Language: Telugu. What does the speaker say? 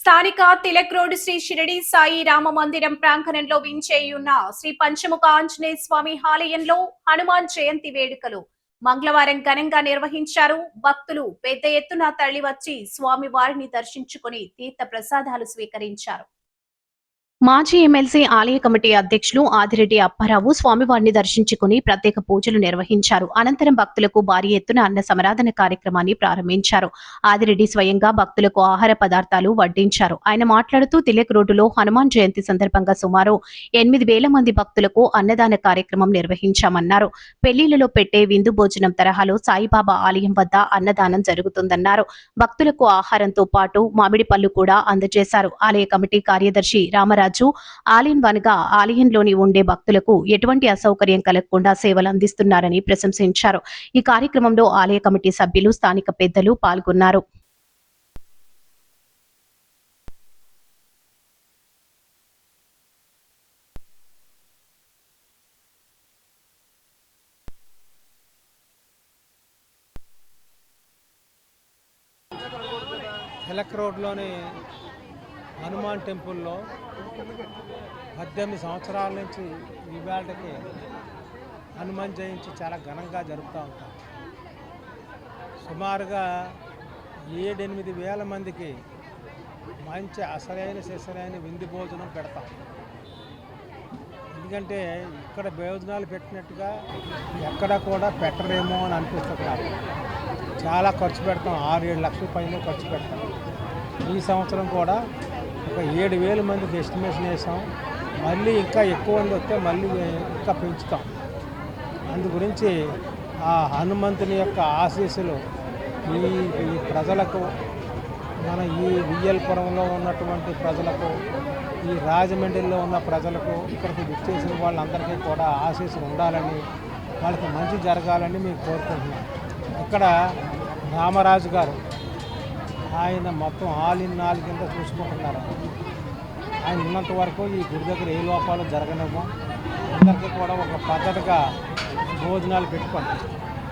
స్థానిక తిలక్ రోడ్ శ్రీ షిరిడి సాయి రామ మందిరం ప్రాంగణంలో వించేయున్న శ్రీ పంచముఖ ఆంజనేయ స్వామి ఆలయంలో హనుమాన్ జయంతి వేడుకలు మంగళవారం ఘనంగా నిర్వహించారు. భక్తులు పెద్ద ఎత్తున తరలివచ్చి స్వామి వారిని దర్శించుకుని తీర్థ ప్రసాదాలు స్వీకరించారు. మాజీ ఎమ్మెల్సీ ఆలయ కమిటీ అధ్యక్షులు ఆదిరెడ్డి అప్పారావు స్వామివారిని దర్శించుకుని ప్రత్యేక పూజలు నిర్వహించారు. అనంతరం భక్తులకు భారీ ఎత్తున అన్న సమరాధన కార్యక్రమాన్ని ప్రారంభించారు. ఆదిరెడ్డి స్వయంగా భక్తులకు ఆహార పదార్థాలు వడ్డించారు. ఆయన మాట్లాడుతూ తిలక్ రోడ్డులో హనుమాన్ జయంతి సందర్భంగా సుమారు 8,000 మంది భక్తులకు అన్నదాన కార్యక్రమం నిర్వహించామన్నారు. పెళ్లిళ్లలో పెట్టే విందు భోజనం తరహాలో సాయిబాబా ఆలయం వద్ద అన్నదానం జరుగుతుందన్నారు. భక్తులకు ఆహారంతో పాటు మామిడి పళ్ళు కూడా అందజేశారు. ఆలయ కమిటీ కార్యదర్శి రామరాజు ఆలయం వనగా ఆలయంలోని ఉండే భక్తులకు ఎటువంటి అసౌకర్యం కలగకుండా సేవలు అందిస్తున్నారని ప్రశంసించారు. ఈ కార్యక్రమంలో ఆలయ కమిటీ సభ్యులు, స్థానిక పెద్దలు పాల్గొన్నారు. తిలక్ రోడ్లోని హనుమాన్ టెంపుల్లో 18 సంవత్సరాల నుంచి ఈవేళకి హనుమాన్ జయంతి చాలా ఘనంగా జరుపుతూ ఉంటాం. సుమారుగా 7-8 వేల మందికి మంచి అసలైన విందు భోజనం పెడతాం. ఎందుకంటే ఇక్కడ భోజనాలు పెట్టినట్టుగా ఎక్కడ కూడా పెట్టరేమో అని అనిపిస్తుంది నాకు. చాలా ఖర్చు పెడతాం, 6-7 లక్షల పైన ఖర్చు పెడతాం. ఈ సంవత్సరం కూడా ఒక 7,000 మందికి ఎస్టిమేషన్ వేసాం. మళ్ళీ ఇంకా ఎక్కువ మంది వస్తే మళ్ళీ ఇంకా పెంచుతాం. అందు గురించి ఆ హనుమంతుని యొక్క ఆశీస్సులు ఈ ప్రజలకు, మన ఈ వియ్యల్పురంలో ఉన్నటువంటి ప్రజలకు, ఈ రాజమండ్రిలో ఉన్న ప్రజలకు, ఇక్కడికి విచ్చేసిన వాళ్ళందరికీ కూడా ఆశీస్సులు ఉండాలని, వాళ్ళకి మంచి జరగాలని మేము కోరుకుంటున్నాం. ఇక్కడ రామరాజు గారు ఆయన మొత్తం ఆల్ కింద చూసుకుంటున్నారు. ఆయన ఉన్నంత వరకు ఈ గుడి దగ్గర ఏ లోపాలు జరగనేమో, అందరికీ కూడా ఒక పద్ధతిగా భోజనాలు పెట్టి పంపిస్తాం.